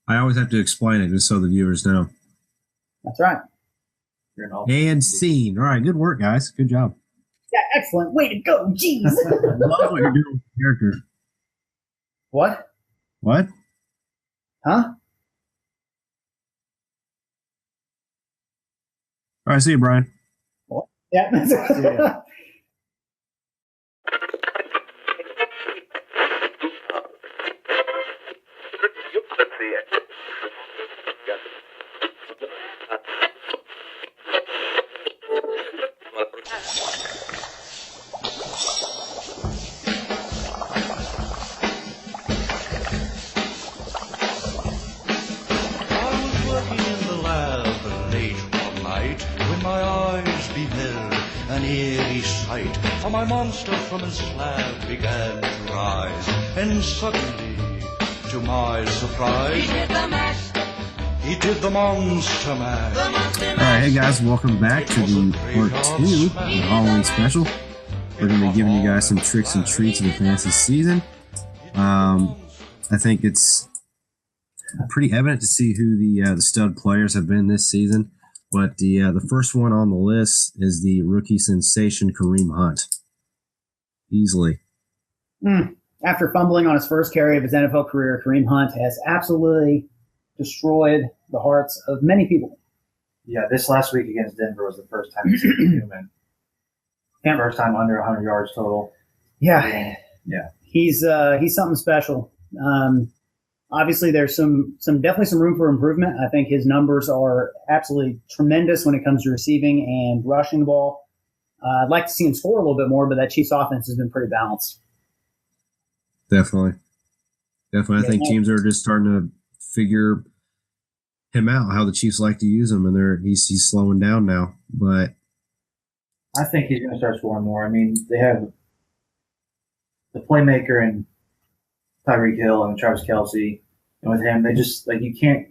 I always have to explain it just so the viewers know. That's right. And scene. All right, good work, guys. Good job. Yeah, excellent. Way to go. Jeez. I love what you're doing with the character. What? What? Huh? All right, see you, Brian. What? Yeah. Yeah. An eerie sight, for my monster from his slab began to rise, and suddenly, to my surprise, he did the mash. He did the monster mash. All right, hey guys, welcome back to the part 2 of the Halloween special. We're going to be giving you guys some tricks and treats of the fantasy season. I think it's pretty evident to see who the stud players have been this season. But the first one on the list is the rookie sensation, Kareem Hunt. Easily. After fumbling on his first carry of his NFL career, Kareem Hunt has absolutely destroyed the hearts of many people. Yeah, this last week against Denver was the first time he's seen Newman. Yeah. First time under 100 yards total. Yeah. Yeah. He's something special. Obviously, there's definitely some room for improvement. I think his numbers are absolutely tremendous when it comes to receiving and rushing the ball. I'd like to see him score a little bit more, but that Chiefs offense has been pretty balanced. Definitely. I think teams are just starting to figure him out, how the Chiefs like to use him, and he's slowing down now. But I think he's going to start scoring more. I mean, they have the playmaker and Tyreek Hill and Travis Kelce, and with him, they just you can't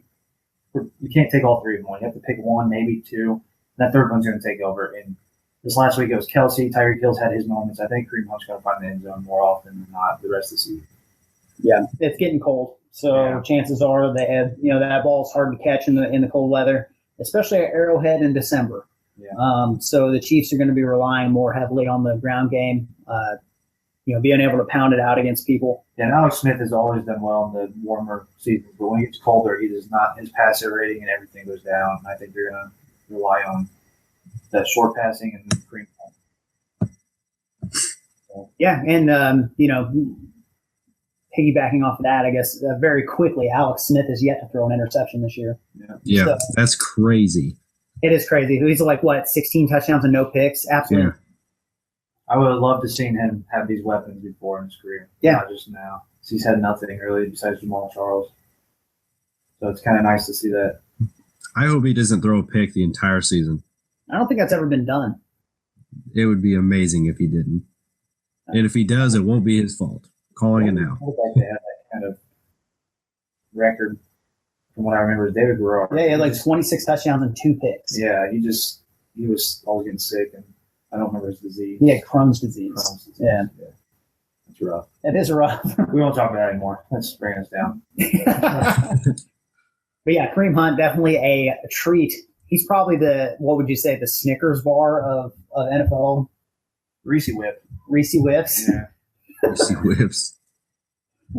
take all three of them. You have to pick one, maybe two. That third one's going to take over. And this last week it was Kelce. Tyreek Hill's had his moments. I think Kareem Hunt's going to find the end zone more often than not the rest of the season. Yeah, it's getting cold, so chances are they have that ball's hard to catch in the cold weather, especially at Arrowhead in December. Yeah. So the Chiefs are going to be relying more heavily on the ground game. Being able to pound it out against people. Yeah, and Alex Smith has always done well in the warmer seasons, but when it gets colder, he does not. His passer rating and everything goes down. And I think they're going to rely on that short passing and Kareem Hunt. Yeah, and piggybacking off of that, I guess very quickly, Alex Smith has yet to throw an interception this year. Yeah, so, that's crazy. It is crazy. He's 16 touchdowns and no picks. Absolutely. Yeah. I would have loved to seen him have these weapons before in his career. Yeah. Not just now. He's had nothing really besides Jamal Charles. So it's kind of nice to see that. I hope he doesn't throw a pick the entire season. I don't think that's ever been done. It would be amazing if he didn't. And if he does, it won't be his fault. Calling it now. I would like to have that kind of record from what I remember is David Guerrero. Yeah, he had 26 touchdowns and 2 picks. Yeah, he was always getting sick, and I don't remember his disease. He had Crohn's disease. Yeah. That's rough. It is rough. We won't talk about that anymore. Let's bring us down. But yeah, Kareem Hunt, definitely a treat. He's probably the Snickers bar of NFL. Reese Whip. Reese Whips. Yeah. Reese Whips.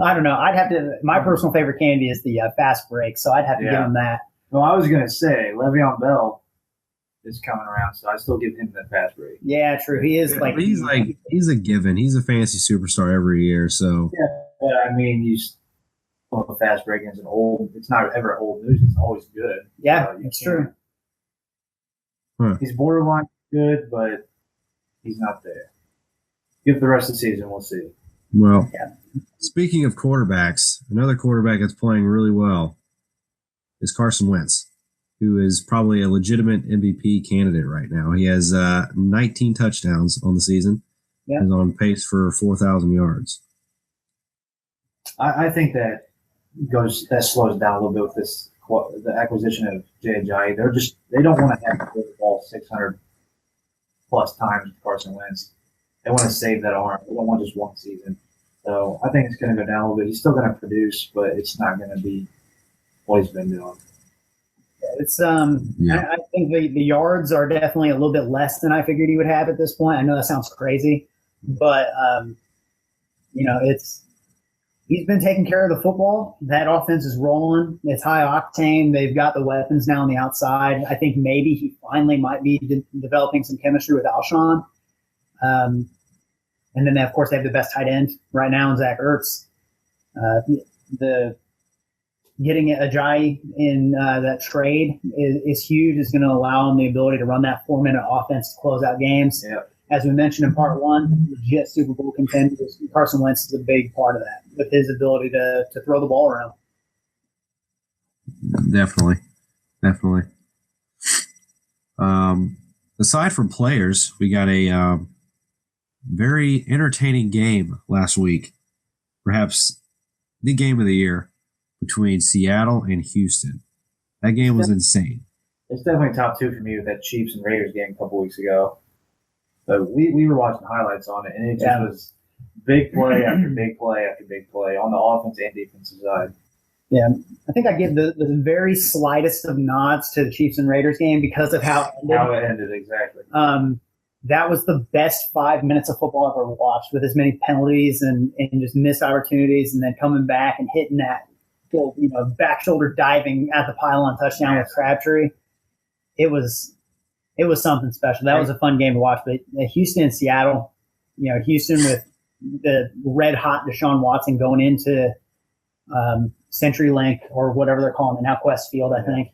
I don't know. I'd have to. My personal favorite candy is the Fastbreak, so I'd have to give him that. Well, I was going to say Le'Veon Bell is coming around, so I still give him that Fastbreak. Yeah, true. He is he's a given. He's a fantasy superstar every year. So yeah, I mean, a Fastbreak is it's not ever old news. It's always good. Yeah, it's true. Huh. He's borderline good, but he's not there. Give the rest of the season, we'll see. Well, speaking of quarterbacks, another quarterback that's playing really well is Carson Wentz, who is probably a legitimate MVP candidate right now. He has 19 touchdowns on the season. Yeah. He's on pace for 4,000 yards. I think that slows down a little bit with the acquisition of Jay Ajayi. They don't want to have to throw the ball 600 plus times with Carson Wentz. They want to save that arm. They don't want just one season. So I think it's going to go down a little bit. He's still going to produce, but it's not going to be what he's been doing. It's I think the yards are definitely a little bit less than I figured he would have at this point. I know that sounds crazy, but he's been taking care of the football. That offense is rolling. It's high octane. They've got the weapons now on the outside. I think maybe he finally might be developing some chemistry with Alshon. And then, of course, they have the best tight end right now in Zach Ertz. Getting Ajayi in that trade is huge. It's going to allow him the ability to run that 4-minute offense to close out games. Yep. As we mentioned in part one, legit Super Bowl contenders. Carson Wentz is a big part of that with his ability to throw the ball around. Definitely. Aside from players, we got a very entertaining game last week. Perhaps the game of the year between Seattle and Houston. That game was insane. It's definitely top two for me with that Chiefs and Raiders game a couple weeks ago. But we were watching highlights on it, and it just was big play after big play after big play on the offense and defensive side. Yeah, I think I give the very slightest of nods to the Chiefs and Raiders game because of how it ended, exactly. That was the best 5 minutes of football I've ever watched, with as many penalties and just missed opportunities, and then coming back and hitting that back shoulder diving at the pylon touchdown with Crabtree. It was something special. That was a fun game to watch. But Houston and Seattle, Houston with the red hot Deshaun Watson going into CenturyLink or whatever they're calling it now, Quest Field, I think.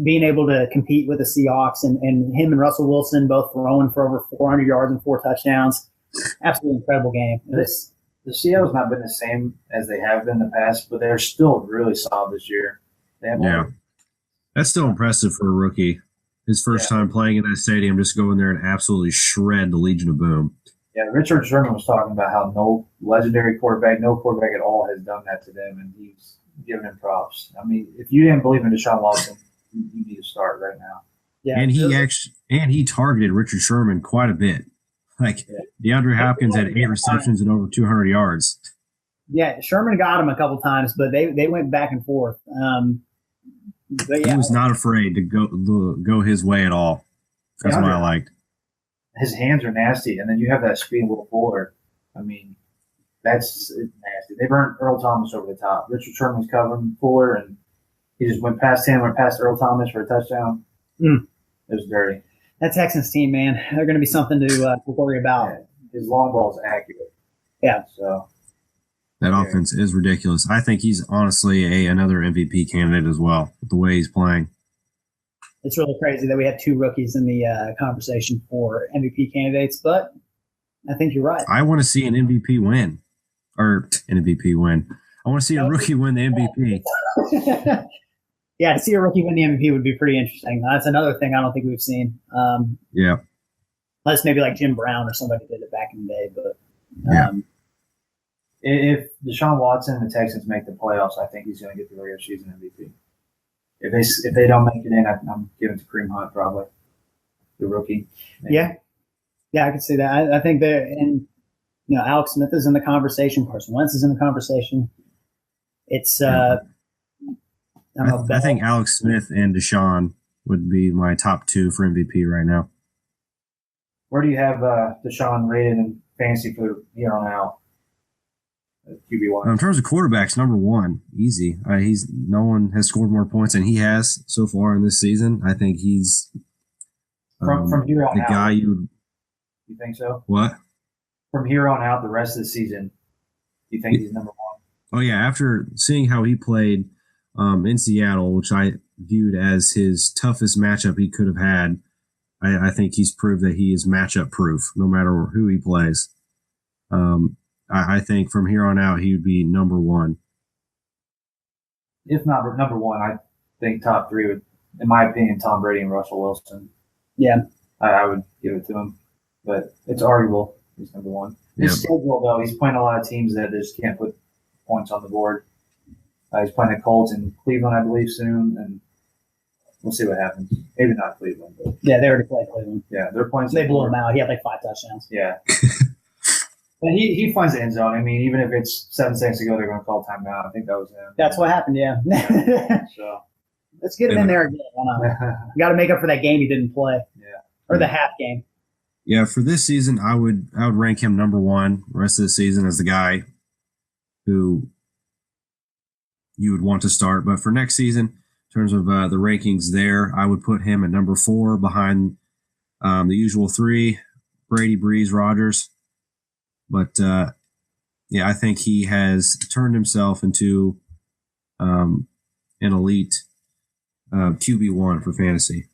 Being able to compete with the Seahawks and him and Russell Wilson both throwing for over 400 yards and 4 touchdowns. Absolutely incredible game. The Seattle's not been the same as they have been in the past, but they're still really solid this year. That's still impressive for a rookie. His first time playing in that stadium, just go in there and absolutely shred the Legion of Boom. Yeah, Richard Sherman was talking about how no legendary quarterback, no quarterback at all has done that to them, and he's giving him props. I mean, if you didn't believe in Deshaun Watson, you need to start right now. Yeah, and he targeted Richard Sherman quite a bit. DeAndre Hopkins had 8 receptions and over 200 yards. Yeah, Sherman got him a couple times, but they went back and forth. He was not afraid to go his way at all. That's what I liked. His hands are nasty, and then you have that speed Will Fuller. I mean, that's nasty. They burned Earl Thomas over the top. Richard Sherman was covering Fuller, and he just went past him, went past Earl Thomas for a touchdown. It was dirty. That Texans team, man, they're going to be something to worry about. Yeah, his long ball is accurate. Yeah. So that offense is ridiculous. I think he's honestly another MVP candidate as well, with the way he's playing. It's really crazy that we have 2 rookies in the conversation for MVP candidates, but I think you're right. I want to see an MVP win. Or an MVP win. I want to see a rookie win the MVP. Yeah, to see a rookie win the MVP would be pretty interesting. That's another thing I don't think we've seen. Unless maybe like Jim Brown or somebody did it back in the day. But if Deshaun Watson and the Texans make the playoffs, I think he's going to get the regular season MVP. If they don't make it in, I'm giving it to Kareem Hunt probably, the rookie. Maybe. Yeah, I can see that. I think Alex Smith is in the conversation. Carson Wentz is in the conversation. It's I think Alex Smith and Deshaun would be my top 2 for MVP right now. Where do you have Deshaun rated in fantasy for here on out? QB1. In terms of quarterbacks, number 1, easy. No one has scored more points than he has so far in this season. I think he's from here on the out. Guy you think so? What? From here on out, the rest of the season, you think he's number 1? Oh yeah, after seeing how he played in Seattle, which I viewed as his toughest matchup he could have had, I think he's proved that he is matchup proof no matter who he plays. I think from here on out, he would be number 1. If not number 1, I think top 3 would, in my opinion, Tom Brady and Russell Wilson. Yeah. I would give it to him, but it's arguable. He's number 1. His schedule, though, he's playing a lot of teams that just can't put points on the board. He's playing the Colts in Cleveland, I believe, soon, and we'll see what happens. Maybe not Cleveland, but they already played Cleveland. Yeah, they're playing. They blew him out. He had like 5 touchdowns. Yeah. But he finds the end zone. I mean, even if it's 7 seconds to go, they're going to call timeout. I think that was him. That's what happened, yeah. So let's get him in there again. You got to make up for that game he didn't play. Yeah. Or the half game. Yeah, for this season, I would rank him number one the rest of the season as the guy who you would want to start. But for next season, in terms of the rankings there, I would put him at number 4 behind the usual 3, Brady, Breeze, Rodgers. But, I think he has turned himself into an elite QB1 for fantasy.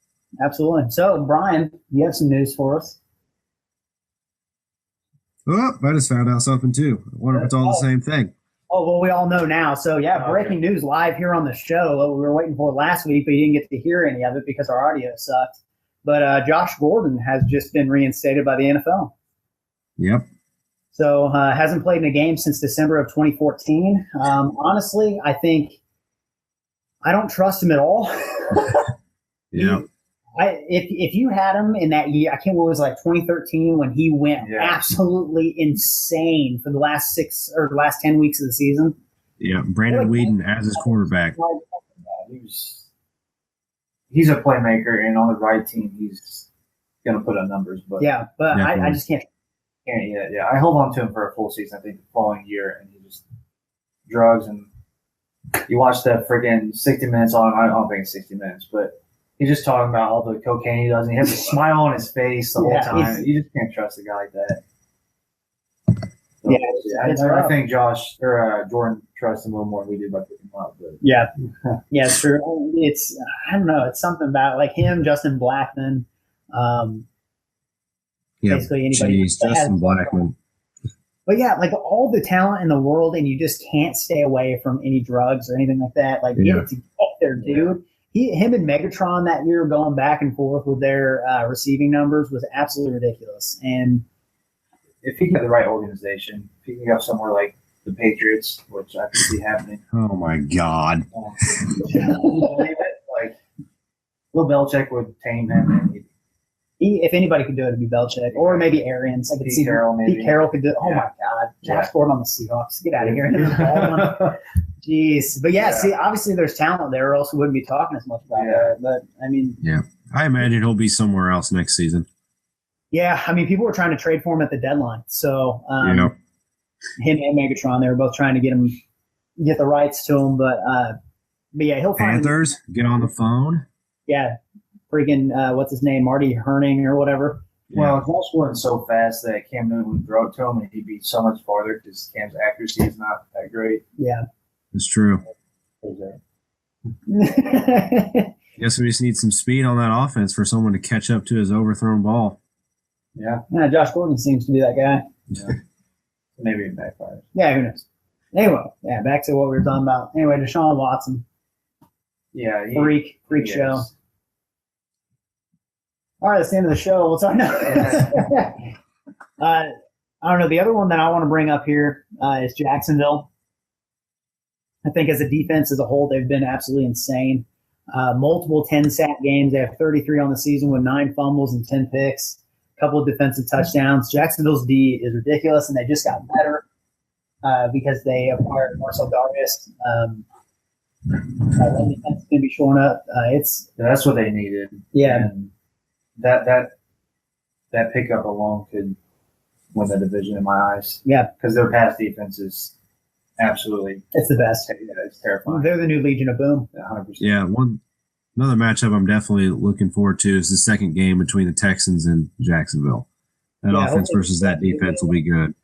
Absolutely. So, Brian, you have some news for us. Oh, I just found out something too. I wonder if it's all the same thing. Oh, well, we all know now. So, breaking news live here on the show. We were waiting for it last week, but you didn't get to hear any of it because our audio sucked. But Josh Gordon has just been reinstated by the NFL. Yep. So, hasn't played in a game since December of 2014. Honestly, I think I don't trust him at all. Yeah. If you had him in that year, I can't remember, it was like 2013 when he went absolutely insane for the last 10 weeks of the season. Yeah, Brandon Whedon as his quarterback. He's a playmaker, and on the right team, he's going to put up numbers. But I just can't. Yeah. I held on to him for a full season, I think, the following year, and he just drugs. And you watch that friggin' 60 Minutes on, I don't think it's 60 Minutes, but he's just talking about all the cocaine he does, and he has a smile on his face the whole time. You just can't trust a guy like that. So, I think Jordan trusts him a little more than we do by picking him up. But. Yeah, it's true. It's I don't know. It's something about like him, Justin Blackman. Basically anybody. Justin Blackman. But like all the talent in the world, and you just can't stay away from any drugs or anything like that. Like get it to get there, dude. Him and Megatron that year going back and forth with their receiving numbers was absolutely ridiculous. And if he can get the right organization, if he can go somewhere like the Patriots, which I can see happening. Oh my God! Like Bill Belichick would tame him, and if anybody could do it, it'd be Belichick, or maybe Arians. I could see Pete Carroll could do it. Oh my God, Josh Gordon on the Seahawks, get out of here! Jeez, but see, obviously there's talent there, or else we wouldn't be talking as much about it. But I mean, I imagine he'll be somewhere else next season. Yeah, I mean, people were trying to trade for him at the deadline. So him and Megatron, they were both trying to get the rights to him. But he'll find Panthers, get on the phone. Yeah, freaking what's his name, Marty Herning or whatever. Well, Josh Gordon's so fast that Cam Newton would throw it to him and he'd be so much farther because Cam's accuracy is not that great. Yeah, it's true. Guess we just need some speed on that offense for someone to catch up to his overthrown ball. Yeah, Josh Gordon seems to be that guy. Yeah. Maybe it backfires. Yeah, who knows? Anyway, back to what we were talking about. Anyway, Deshaun Watson. Yeah, freak show. All right, that's the end of the show. We'll talk now. I don't know. The other one that I want to bring up here is Jacksonville. I think as a defense as a whole, they've been absolutely insane. Multiple 10-sack games. They have 33 on the season with 9 fumbles and 10 picks. Couple of defensive touchdowns. Jacksonville's D is ridiculous, and they just got better because they acquired Marcel Darius. Defense is going to be shorn up. That's what they needed. Yeah, and that pickup alone could win the division in my eyes. Yeah, because their pass defense is absolutely it's the best. Yeah, it's terrifying. They're the new Legion of Boom. 100%. Yeah, another matchup I'm definitely looking forward to is the second game between the Texans and Jacksonville. That offense versus that defense will be good.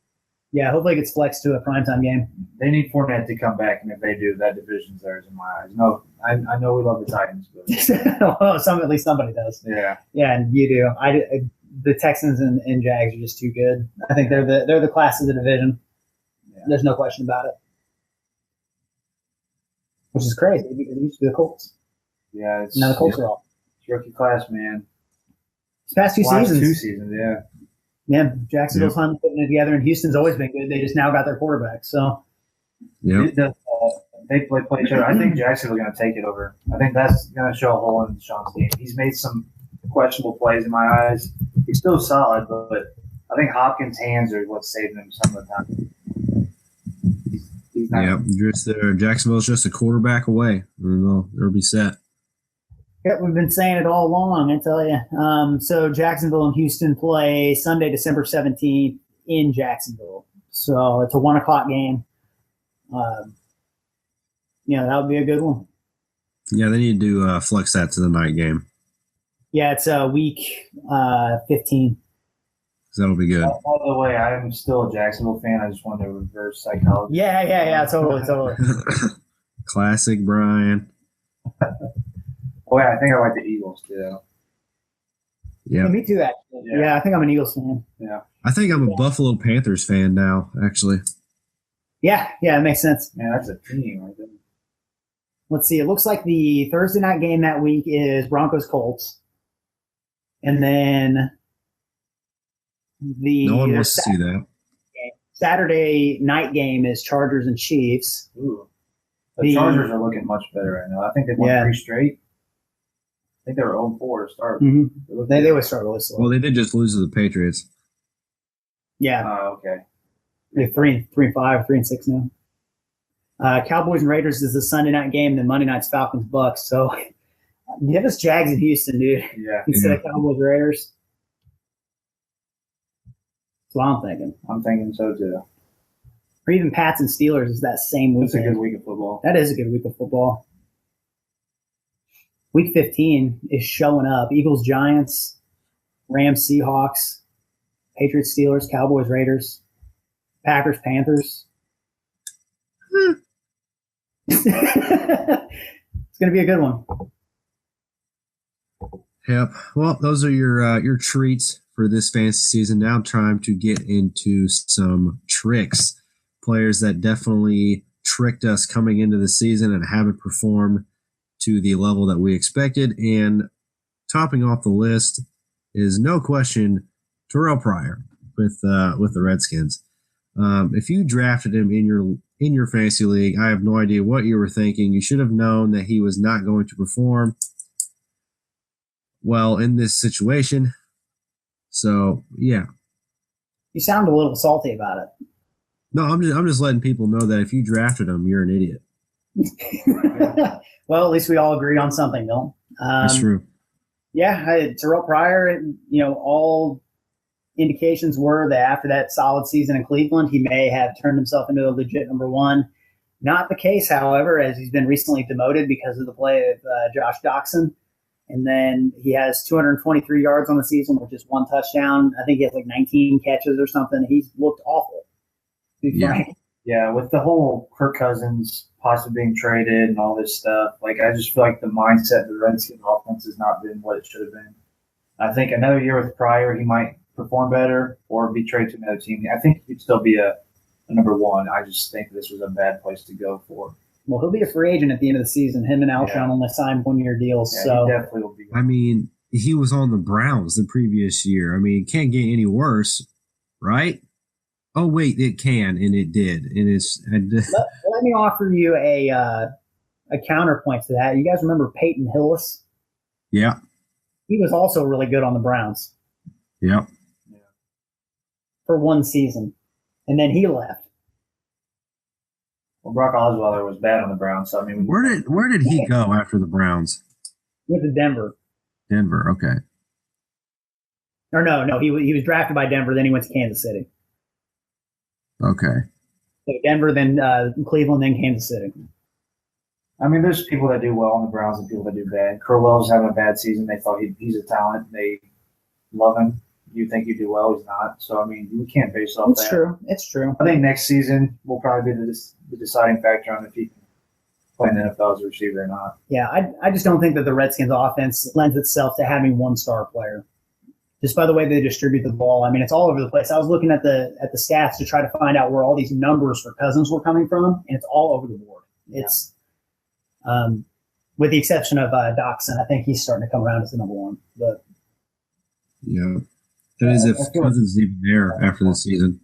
Yeah, hopefully it gets flexed to a primetime game. They need Fournette to come back, and if they do, that division's theirs in my eyes. No, I know we love the Titans, but well, at least somebody does. Yeah, and you do. The Texans and Jags are just too good. I think they're the class of the division. Yeah. There's no question about it. Which is crazy because it used to be the Colts. Yeah, now the Colts are off. It's rookie class, man. It's past 2 seasons. 2 seasons, yeah. Yeah, Jacksonville's finally putting it together, and Houston's always been good. They just now got their quarterback. So, they play each other. I think Jacksonville's going to take it over. I think that's going to show a hole in Deshaun's game. He's made some questionable plays in my eyes. He's still solid, but I think Hopkins' hands are what's saving him some of the time. He's not. Yeah, just Jacksonville's just a quarterback away. They'll be set. Yep, we've been saying it all along, I tell you. So Jacksonville and Houston play Sunday, December 17th in Jacksonville. So it's a 1 o'clock game. That would be a good one. Yeah, they need to flex that to the night game. Yeah, it's week 15. So that'll be good. By the way, I'm still a Jacksonville fan. I just wanted to reverse psychology. Yeah, totally. Classic Brian. Oh, yeah, I think I like the Eagles, too. Yeah, me too, actually. Yeah, I think I'm an Eagles fan. Yeah. I think I'm a Buffalo Panthers fan now, actually. Yeah, it makes sense. Man, that's a team right there. Let's see. It looks like the Thursday night game that week is Broncos-Colts. And then No one wants to see that. Saturday night game is Chargers and Chiefs. Ooh. The Chargers are looking much better right now. I think they've won 3 straight. I think they were 0-4 to start. Mm-hmm. They always start really slow. Well, they did just lose to the Patriots. Yeah. Oh, okay. They're 3-5, 3-6 now. Cowboys and Raiders is the Sunday night game, and then Monday night's Falcons-Bucks. So give us Jags in Houston, dude. Yeah. Instead of Cowboys Raiders. That's what I'm thinking. I'm thinking so, too. Or even Pats and Steelers is that same weekend. That's a good week of football. That is a good week of football. Week 15 is showing up. Eagles, Giants, Rams, Seahawks, Patriots, Steelers, Cowboys, Raiders, Packers, Panthers. It's going to be a good one. Yep. Well, those are your treats for this fantasy season. Now time to get into some tricks. Players that definitely tricked us coming into the season and haven't performed to the level that we expected. And topping off the list is no question Terrell Pryor with the Redskins. If you drafted him in your fantasy league, I have no idea what you were thinking. You should have known that he was not going to perform well in this situation. So yeah. You sound a little salty about it. No, I'm just letting people know that if you drafted him, you're an idiot. Well, at least we all agreed on something, Bill. That's true. Yeah, Terrell Pryor, all indications were that after that solid season in Cleveland, he may have turned himself into a legit number one. Not the case, however, as he's been recently demoted because of the play of Josh Doxson. And then he has 223 yards on the season, which is 1 touchdown. I think he has like 19 catches or something. He's looked awful. Yeah, with the whole Kirk Cousins possibly being traded and all this stuff, like I just feel like the mindset of the Redskins offense has not been what it should have been. I think another year with Pryor, he might perform better or be traded to another team. I think he'd still be a number one. I just think this was a bad place to go for. Well, he'll be a free agent at the end of the season. Him and Alshon only signed 1-year deals. Yeah, so he definitely will be. I mean, he was on the Browns the previous year. I mean, it can't get any worse, right? Oh, wait, it can, and it did. And it's. Let me offer you a counterpoint to that. You guys remember Peyton Hillis? Yeah. He was also really good on the Browns. Yeah. For 1 season. And then he left. Well, Brock Osweiler was bad on the Browns, so I mean, Where did he go after the Browns? Went to Denver. Denver, okay. Or no, he was drafted by Denver, then he went to Kansas City. Okay. So Denver, then Cleveland, then Kansas City. I mean, there's people that do well on the Browns and people that do bad. Crowell's having a bad season. They thought he's a talent. They love him. You think you do well, he's not. So, I mean, we can't base off that. It's true. I think next season will probably be the deciding factor on if he can play in the NFL as a receiver or not. Yeah, I just don't think that the Redskins offense lends itself to having one star player. Just by the way they distribute the ball, I mean, it's all over the place. I was looking at the stats to try to find out where all these numbers for Cousins were coming from, and it's all over the board. It's with the exception of Doxson. I think he's starting to come around as the number one. But yeah, that is if Cousins is even there after the season.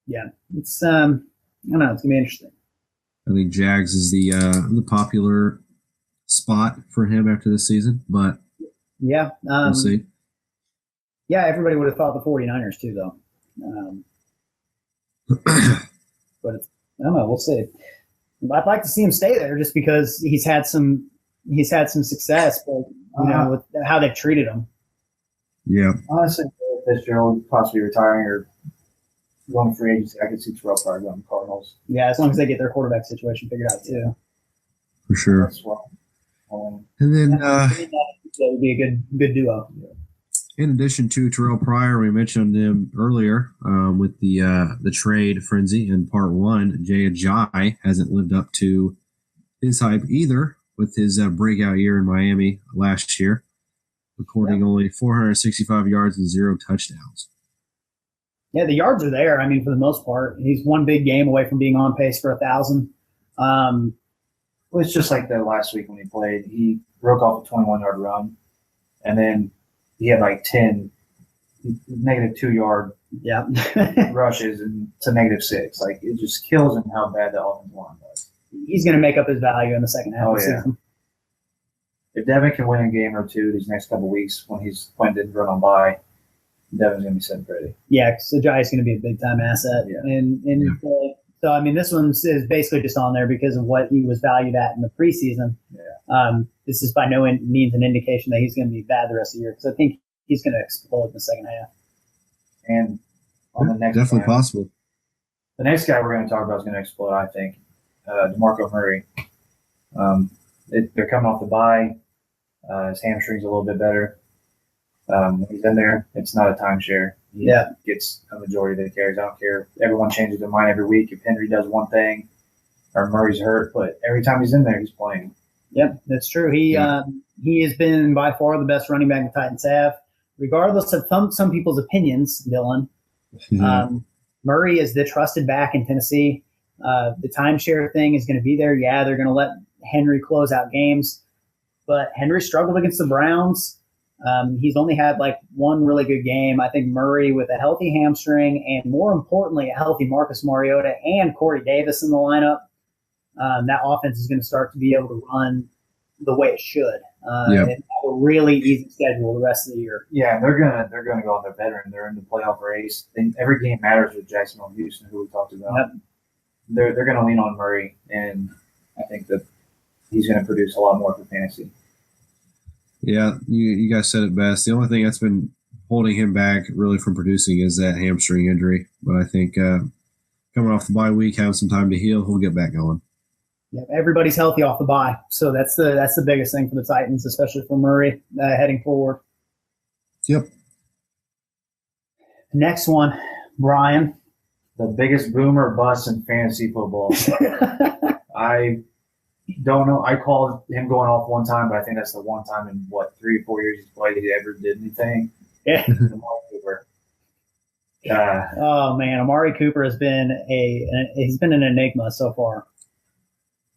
Yeah, it's I don't know. It's gonna be interesting. I think Jags is the popular spot for him after this season, but yeah, we'll see. Yeah, everybody would have thought the 49ers too, though. But I don't know. We'll see. I'd like to see him stay there just because he's had some success, but with how they've treated him. Yeah. Honestly, Fitzgerald possibly retiring or going free agency, I could see Terrell Pryor going to the Cardinals. Yeah, as long as they get their quarterback situation figured out too. For sure. That's what, And then that would be a good duo. in addition to Terrell Pryor, we mentioned him earlier with the trade frenzy in part one. Jay Ajayi hasn't lived up to his hype either with his breakout year in Miami last year, recording only 465 yards and 0 touchdowns. Yeah, the yards are there. I mean, for the most part, he's one big game away from being on pace for 1,000. It's just like that last week when he played. He broke off a 21-yard run, and then he had like 10 negative 2-yard rushes and to negative 6. Like, it just kills him how bad the offensive line was. He's going to make up his value in the second half of the season. If Devin can win a game or two these next couple of weeks when he's playing to run on by, Devin's going to be sitting pretty. Yeah, so Ajayi's going to be a big-time asset. Yeah. So, I mean, this one is basically just on there because of what he was valued at in the preseason. Yeah. This is by no means an indication that he's going to be bad the rest of the year because I think he's going to explode in the second half. And on the next definitely possible. The next guy we're going to talk about is going to explode, I think. DeMarco Murray. They're coming off the bye. His hamstring's a little bit better. When he's in there, it's not a timeshare. He gets a majority of the carries. I don't care. Everyone changes their mind every week. If Henry does one thing or Murray's hurt, but every time he's in there, he's playing. Yep, that's true. He has been by far the best running back the Titans have, regardless of some people's opinions, Dylan. Mm-hmm. Murray is the trusted back in Tennessee. The timeshare thing is going to be there. Yeah, they're going to let Henry close out games, but Henry struggled against the Browns. He's only had like one really good game. I think Murray with a healthy hamstring and more importantly, a healthy Marcus Mariota and Corey Davis in the lineup, that offense is going to start to be able to run the way it should. And have a really easy schedule the rest of the year. Yeah, they're gonna go on their veteran. They're in the playoff race. Every game matters with Jacksonville and Houston, who we talked about. Yep. They're going to lean on Murray, and I think that he's going to produce a lot more for fantasy. Yeah, you guys said it best. The only thing that's been holding him back really from producing is that hamstring injury. But I think coming off the bye week, having some time to heal, he'll get back going. Yeah, everybody's healthy off the bye, so that's the biggest thing for the Titans, especially for Murray heading forward. Yep. Next one, Brian. The biggest boomer bust in fantasy football. I don't know. I called him going off one time, but I think that's the one time in 3 or 4 years he's played he ever did anything. Yeah. Amari Cooper. Oh man, Amari Cooper has been an enigma so far.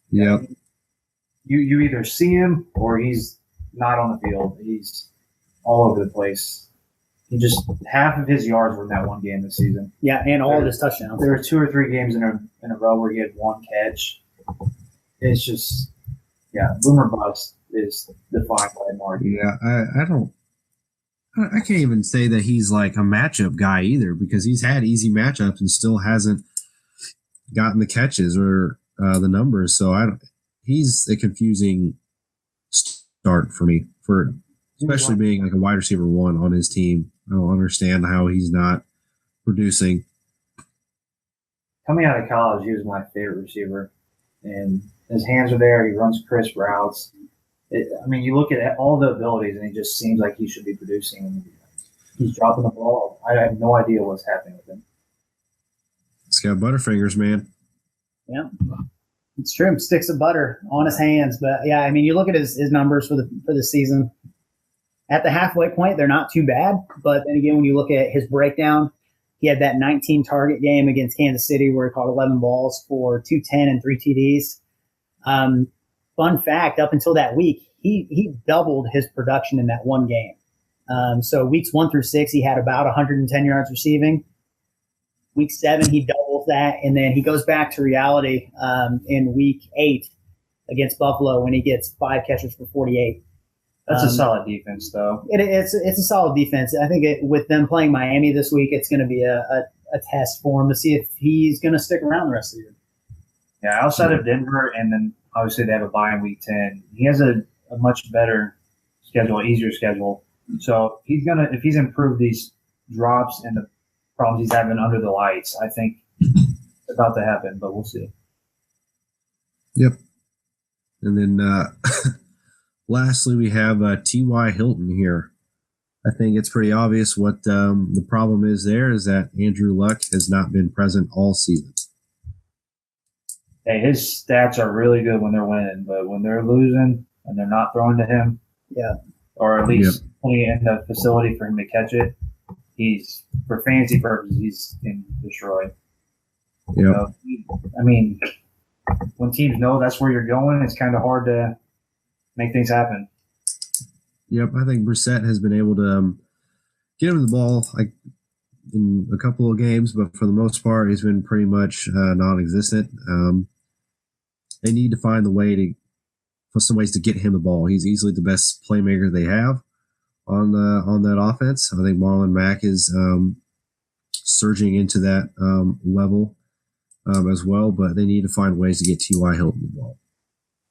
Yep. You either see him or he's not on the field. He's all over the place. He just half of his yards were in that one game this season. Yeah, and all of his touchdowns. There were 2 or 3 games in a row where he had one catch. It's just, boomer bust is defined by Mark. Yeah, I can't even say that he's like a matchup guy either because he's had easy matchups and still hasn't gotten the catches or the numbers. So he's a confusing start for me, especially being like a wide receiver 1 on his team. I don't understand how he's not producing. Coming out of college, he was my favorite receiver, and his hands are there. He runs crisp routes. You look at all the abilities, and he just seems like he should be producing. He's dropping the ball. I have no idea what's happening with him. He's got butterfingers, man. Yeah, it's true. Sticks of butter on his hands, but yeah, you look at his numbers for the season. At the halfway point, they're not too bad, but then again, when you look at his breakdown, he had that 19 target game against Kansas City where he caught 11 balls for 210 and 3 TDs. Fun fact, up until that week, he doubled his production in that one game. So weeks 1 through 6, he had about 110 yards receiving. Week 7, he doubles that, and then he goes back to reality in week 8 against Buffalo when he gets 5 catches for 48. That's a solid defense, though. It's a solid defense. I think with them playing Miami this week, it's going to be a test for him to see if he's going to stick around the rest of the year. Yeah, outside of Denver, and then obviously they have a bye in Week 10. He has a much better schedule, easier schedule. So if he's improved these drops and the problems he's having under the lights, I think it's about to happen, but we'll see. Yep. And then lastly, we have T.Y. Hilton here. I think it's pretty obvious what the problem is there is that Andrew Luck has not been present all season. Hey, his stats are really good when they're winning, but when they're losing and they're not throwing to him, or at least putting it in the facility for him to catch it, for fantasy purposes, he's getting destroyed. Yep. So, I mean, when teams know that's where you're going, it's kind of hard to make things happen. Yep, I think Brissett has been able to get him the ball like in a couple of games, but for the most part, he's been pretty much non-existent. They need to find some ways to get him the ball. He's easily the best playmaker they have on that offense. I think Marlon Mack is surging into that level as well, but they need to find ways to get T.Y. Hilton the ball.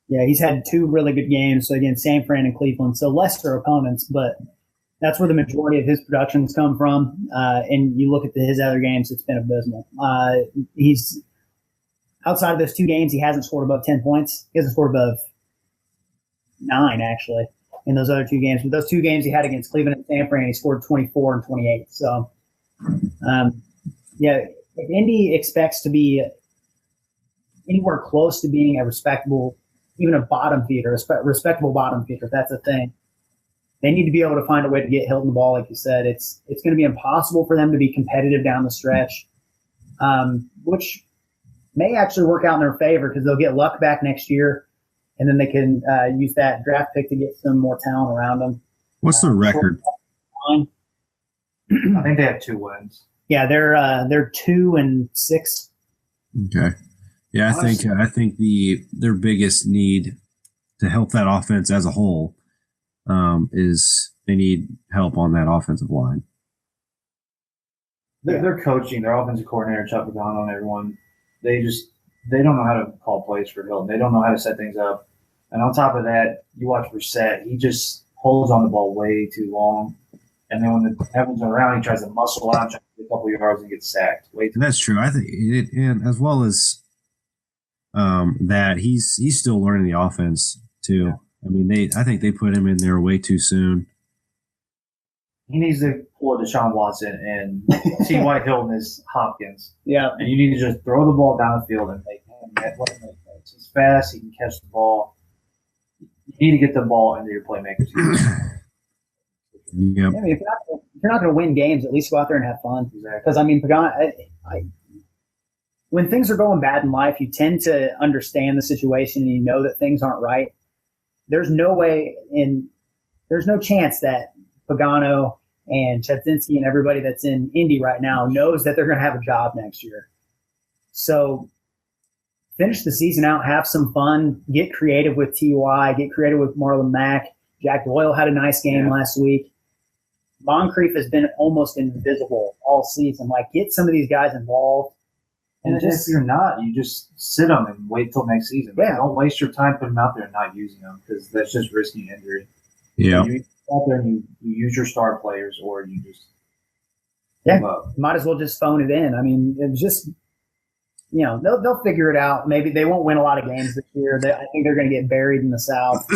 Yeah, he's had 2 really good games. So again, San Fran and Cleveland, so lesser opponents, but that's where the majority of his productions come from. And you look at his other games, it's been abysmal. He's outside of those 2 games, he hasn't scored above 10 points. He hasn't scored above 9 actually in those other 2 games. But those 2 games he had against Cleveland and San Fran, he scored 24 and 28. So, if Indy expects to be anywhere close to being a respectable, even a bottom feeder, a respectable bottom feeder, if that's a thing, they need to be able to find a way to get Hilton the ball. Like you said, it's going to be impossible for them to be competitive down the stretch, which may actually work out in their favor because they'll get Luck back next year, and then they can use that draft pick to get some more talent around them. What's their record? I think they have 2 wins. Yeah, they're 2-6. Okay. Yeah, I think their biggest need to help that offense as a whole is they need help on that offensive line. Their coaching, their offensive coordinator, Chuck Pagano, and everyone, they don't know how to call plays for Hilton. They don't know how to set things up. And on top of that, you watch Brissett, he just holds on the ball way too long. And then when the heavens are around, he tries to muscle out, tries to get a couple of yards and get sacked. That's true. I think and as well as that he's still learning the offense too. Yeah. I mean, I think they put him in there way too soon. He needs to pull Deshaun Watson and T.Y. Hilton is Hopkins. Yeah. And you need to just throw the ball down the field and make him let him make plays. He's fast. He can catch the ball. You need to get the ball into your playmakers. Yep. I mean, if you're not going to win games, at least go out there and have fun. Because, I mean, Pagano, when things are going bad in life, you tend to understand the situation and you know that things aren't right. There's no chance that Pagano and Chudzinski and everybody that's in Indy right now knows that they're going to have a job next year. So finish the season out, have some fun, get creative with T.Y., get creative with Marlon Mack. Jack Doyle had a nice game last week. Moncrief has been almost invisible all season. Like, get some of these guys involved. And if you're not, you just sit them and wait till next season. Yeah. Don't waste your time putting them out there and not using them because that's just risking injury. Yeah. You go out there and you use your star players or you just might as well just phone it in. I mean, it's just, they'll figure it out. Maybe they won't win a lot of games this year. I think they're going to get buried in the South.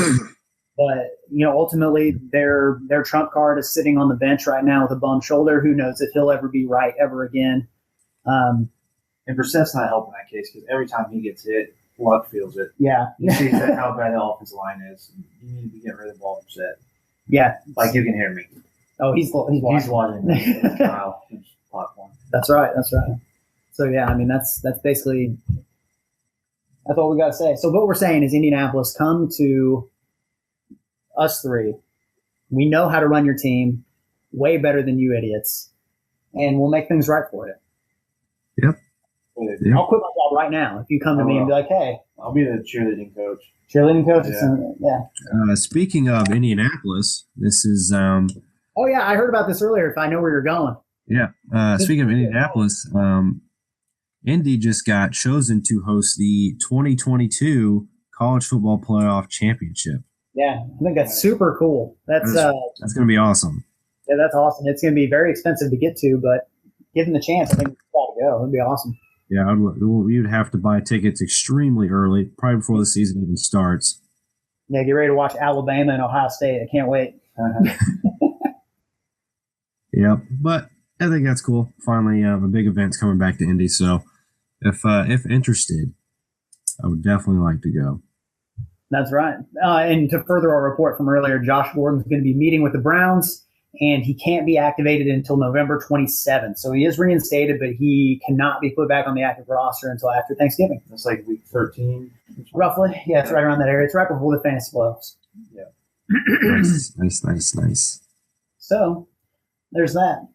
But, ultimately their trump card is sitting on the bench right now with a bum shoulder. Who knows if he'll ever be right ever again. And Brissett's not helping that case because every time he gets hit, Luck feels it. Yeah. He sees how bad the offensive line is. You need to get rid of the ball from Brissett. Yeah. Like you can hear me. Oh, he's watching. Platform. That's right. So, yeah, I mean, that's basically – that's all we got to say. So what we're saying is Indianapolis, come to us 3. We know how to run your team way better than you idiots, and we'll make things right for you. Yep. I'll quit my job right now if you come to me and be like, hey, I'll be the cheerleading coach. Cheerleading coach? Yeah. Yeah. Speaking of Indianapolis, this is Oh, yeah, I heard about this earlier, if I know where you're going. yeah. Speaking of Indianapolis, Indy just got chosen to host the 2022 College Football Playoff Championship. Yeah, I think that's super cool. That's going to be awesome. Yeah, that's awesome. It's going to be very expensive to get to, but given the chance, I think it's got to go. It'd be awesome. Yeah, we would have to buy tickets extremely early, probably before the season even starts. Yeah, get ready to watch Alabama and Ohio State. I can't wait. Yeah, but I think that's cool. Finally, a big event's coming back to Indy, so if interested, I would definitely like to go. That's right. And to further our report from earlier, Josh Gordon's going to be meeting with the Browns, and he can't be activated until November 27th. So he is reinstated, but he cannot be put back on the active roster until after Thanksgiving. That's like week 13. Roughly. Yeah, it's right around that area. It's right before the fantasy playoffs. Yeah. Nice. So there's that.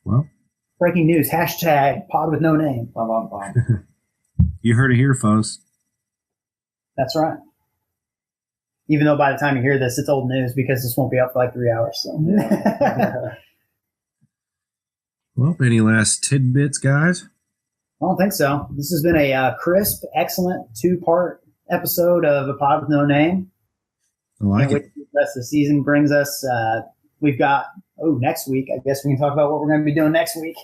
Well, breaking news, hashtag pod with no name. You heard it here, folks. That's right. Even though by the time you hear this, it's old news because this won't be up for like 3 hours. So. Yeah. Well, any last tidbits, guys? I don't think so. This has been a crisp, excellent 2-part episode of A Pod with No Name. I like it. The rest of the season brings us. We've got, next week. I guess we can talk about what we're going to be doing next week.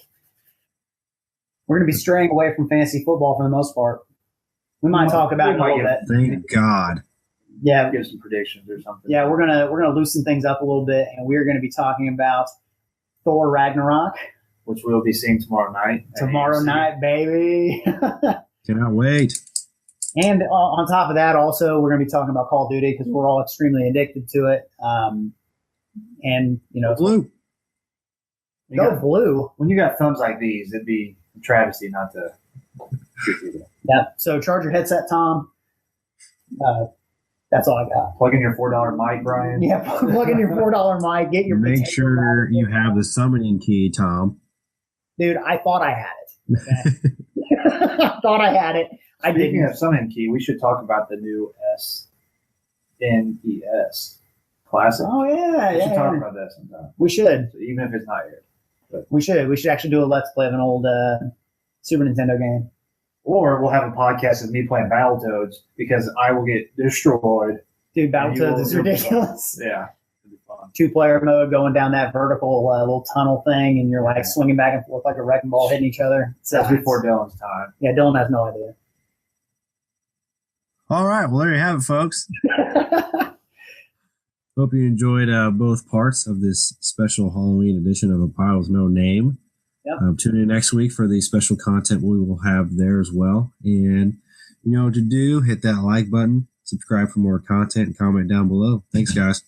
We're going to be straying away from fantasy football for the most part. We might talk about it a little bit. Thank God. Yeah, give some predictions or something. Yeah, we're gonna loosen things up a little bit, and we're going to be talking about Thor Ragnarok, which we'll be seeing tomorrow night. Tomorrow night, baby. Cannot wait. And on top of that, also we're going to be talking about Call of Duty because we're all extremely addicted to it. And blue. Blue. When you got thumbs like these, it'd be a travesty not to. Yeah. So charge your headset, Tom. That's all I got. Plug in your $4 mic, Brian. Yeah, plug in your $4 mic. Get your. Make sure you have the summoning key, Tom. Dude, I thought I had it. Okay? I thought I had it. Speaking of summoning key, we should talk about the new SNES Classic. Oh yeah, we should talk about that sometime. We should, so even if it's not here. But. We should actually do a let's play of an old Super Nintendo game. Or we'll have a podcast of me playing Battletoads because I will get destroyed. Dude, Battletoads is ridiculous. Yeah. It'll be fun. 2-player mode, going down that vertical little tunnel thing, and you're like swinging back and forth like a wrecking ball hitting each other. That's before Dylan's time. Yeah, Dylan has no idea. All right. Well, there you have it, folks. Hope you enjoyed both parts of this special Halloween edition of A Pod with No Name. Yep. Tune in next week for the special content we will have there as well. And you know what to do. Hit that like button, subscribe for more content, and comment down below. Thanks, guys.